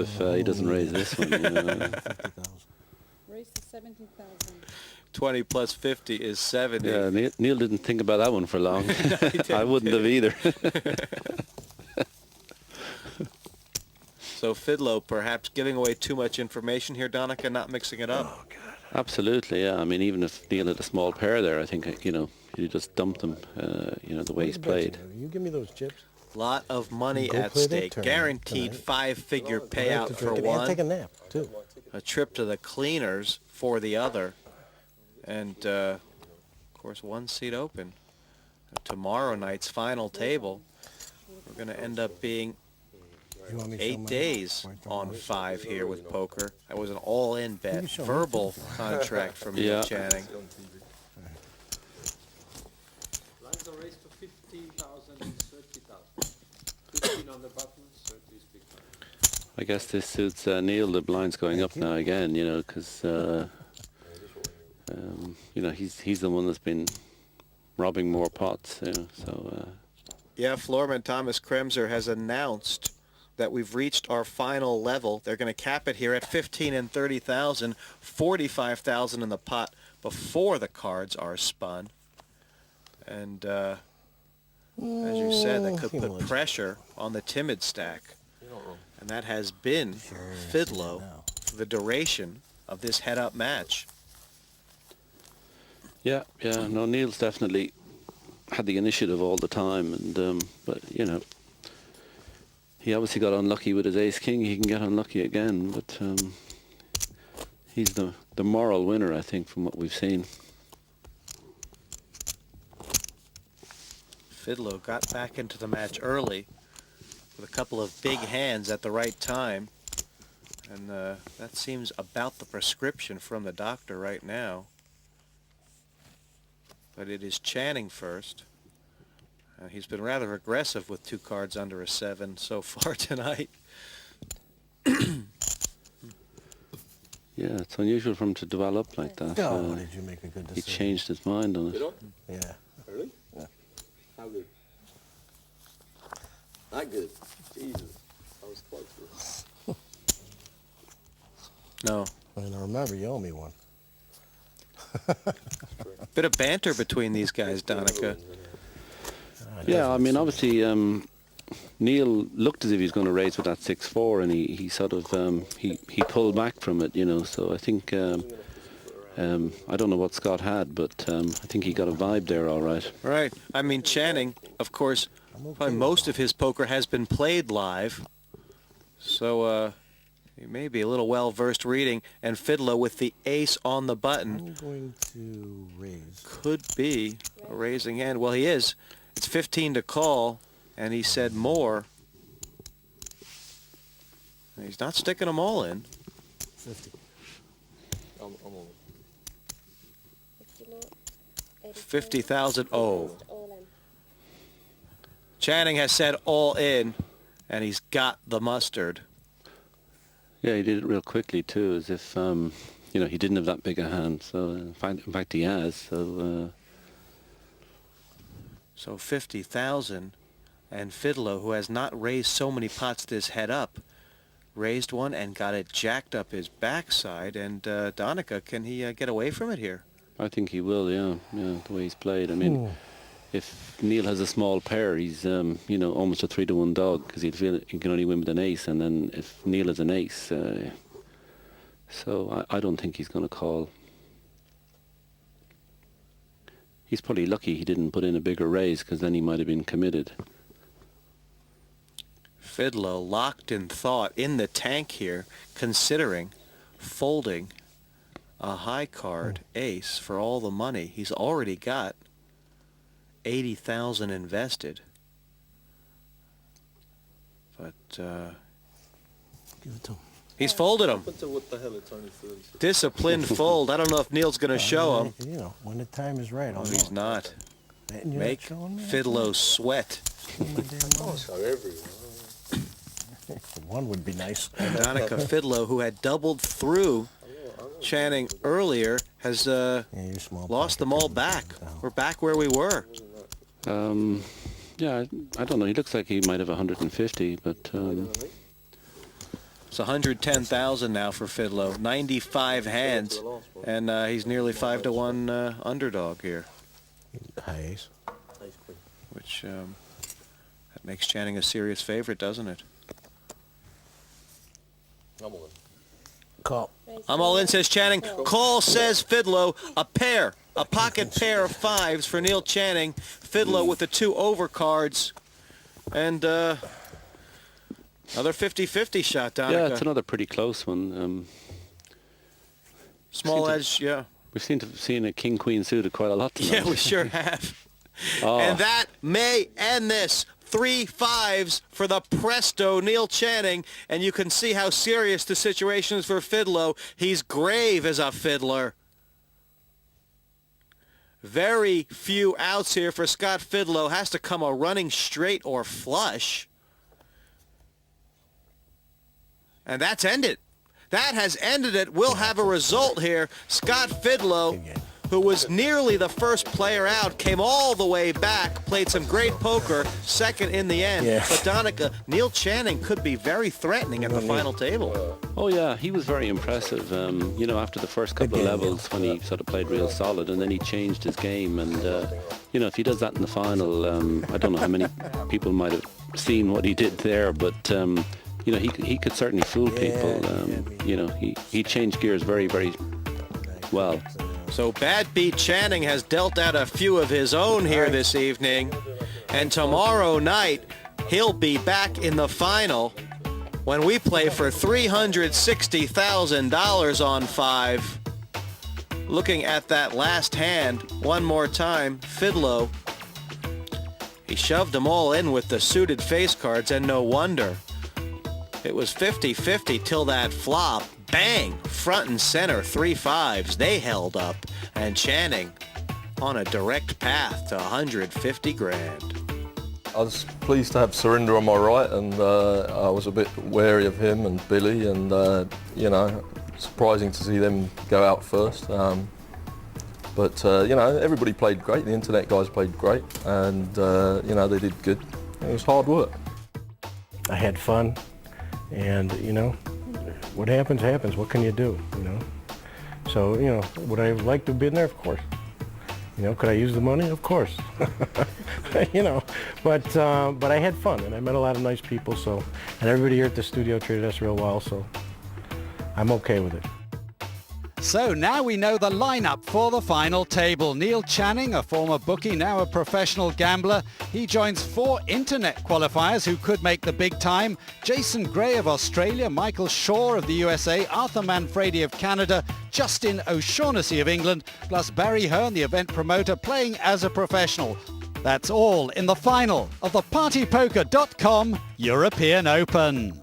if he doesn't raise this one. You know. 50,000. Raise to 70,000. 20 plus 50 is 70. Yeah, Neil didn't think about that one for long. No, he didn't, I wouldn't have either. So Fidlow perhaps giving away too much information here, Donica, not mixing it up. Oh, God. Absolutely, yeah. I mean, even if Neil had a small pair there, I think, you know, he just dumped them, you know, the way he's played. You give me those chips. Lot of money Go at play that stake. tournament Guaranteed tonight. five-figure I like payout to for drink it and take a one. nap, too. A trip to the cleaners for the other. And, of course, one seat open. Tomorrow night's final table, we're going to end up being You want me to show 8 my- days on 5 here with poker. That was an all-in bet, show me. verbal contract from Neil Yeah. Channing. Lines are raised to 15,000 and 30,000. 15 on the button, 30 is big blind. I guess this suits Neil, the blinds going up now again, you know, because, you know, he's the one that's been robbing more pots, you know, so... Yeah, Floorman Thomas Kremser has announced that we've reached our final level. They're going to cap it here at 15 and 30,000, 45,000 in the pot before the cards are spun. And as you said, that could put pressure on the timid stack. And that has been Fidlow for the duration of this head-up match. Yeah, no, Neil's definitely had the initiative all the time, and but you know, he obviously got unlucky with his ace-king. He can get unlucky again, but he's the moral winner, I think, from what we've seen. Fidlow got back into the match early with a couple of big hands at the right time, and that seems about the prescription from the doctor right now. But it is Channing first. He's been rather aggressive with 2 cards under a 7 so far tonight. Yeah, it's unusual for him to dwell up like that. Oh, did you make a good He decision? changed his mind on it. You know? Yeah. Really? Yeah. How good? Not good. Jesus. I was close. No. And remember, you owe me one. Bit of banter between these guys, Donica. Yeah, I mean, obviously, Neil looked as if he was going to raise with that 6-4, and he sort of he pulled back from it, you know. So I think I don't know what Scott had, but I think he got a vibe there, all right. Right. I mean, Channing, of course, probably most of his poker has been played live, so he may be a little well-versed reading. And Fidlow with the ace on the button I'm going to raise. could be a raising hand. Well, he is. It's 15 to call, and he said more. He's not sticking them all in. 50. I'm on. 50,000. Oh. All in. Channing has said all in, and he's got the mustard. Yeah, he did it real quickly too, as if you know, he didn't have that big a hand. So in fact, he has. So So 50,000, and Fidlow, who has not raised so many pots this head up, raised one and got it jacked up his backside. And Donica, can he get away from it here? I think he will. Yeah, the way he's played. I mean, if Neil has a small pair, he's you know, almost a 3-to-1 dog, because he'd feel he can only win with an ace. And then if Neil has an ace, so I don't think he's going to call. He's probably lucky he didn't put in a bigger raise, because then he might have been committed. Fidlow locked in thought in the tank here, considering folding a high card ace for all the money. He's already got 80,000 invested. But Give it to him. he's folded them. But what the hell, it's only 36. Disciplined fold. I don't know if Neil's going to show him. You know, when the time is right, I'll Oh, he's know. not. And you're not Make showing me? Fidlow sweat. My damn mind. So everyone. One would be nice. Donica Fidlow, who had doubled through Channing earlier, has Yeah, you're small lost pocket them all doesn't back. count down. We're back where we were. Yeah, I don't know. He looks like he might have 150, but It's 110,000 now for Fidlow. 95 hands, and he's nearly 5-1 underdog here, High ace. which that makes Channing a serious favorite, doesn't it? Call. I'm all in, says Channing. Call, says Fidlow. A pocket pair of fives for Neil Channing. Fidlow with the 2 overcards. And another 50-50 shot, Donica. Yeah, it's another pretty close one. Small edge, yeah. We seem to have seen a king-queen suited quite a lot tonight. Yeah, we sure have. Oh. And that may end this. 3 5s for the presto Neil Channing, and you can see how serious the situation is for Fidlow. He's grave as a fiddler. Very few outs here for Scott Fidlow. Has to come a running straight or flush. And that's ended. That has ended it. We'll have a result here. Scott Fidlow, who was nearly the first player out, came all the way back, played some great poker, second in the end. Yeah. But Donica, Neil Channing could be very threatening at the final table. Oh yeah, he was very impressive. You know, after the first couple of Again, levels when he sort of played real solid, and then he changed his game. And you know, if he does that in the final, I don't know how many people might have seen what he did there, but you know, he could certainly fool people. You know, he changed gears very, very well. So Bad Beat Channing has dealt out a few of his own here this evening. And tomorrow night, he'll be back in the final when we play for $360,000 on 5. Looking at that last hand one more time, Fidlow. He shoved them all in with the suited face cards, and no wonder. It was 50-50 till that flop. Bang! Front and center, 3 5s. They held up. And Channing on a direct path to 150 grand. I was pleased to have Surinder on my right, and I was a bit wary of him and Billy, and you know, surprising to see them go out first. But you know, everybody played great. The internet guys played great, and you know, they did good. It was hard work. I had fun, and you know, what happens, happens. What can you do, you know? So, you know, would I have liked to have been there? Of course. You know, could I use the money? Of course. You know, but I had fun, and I met a lot of nice people, so, and everybody here at the studio treated us real well, so I'm okay with it. So now we know the lineup for the final table. Neil Channing, a former bookie, now a professional gambler. He joins 4 internet qualifiers who could make the big time. Jason Gray of Australia, Michael Shaw of the USA, Arthur Manfredi of Canada, Justin O'Shaughnessy of England, plus Barry Hearn, the event promoter, playing as a professional. That's all in the final of the PartyPoker.com European Open.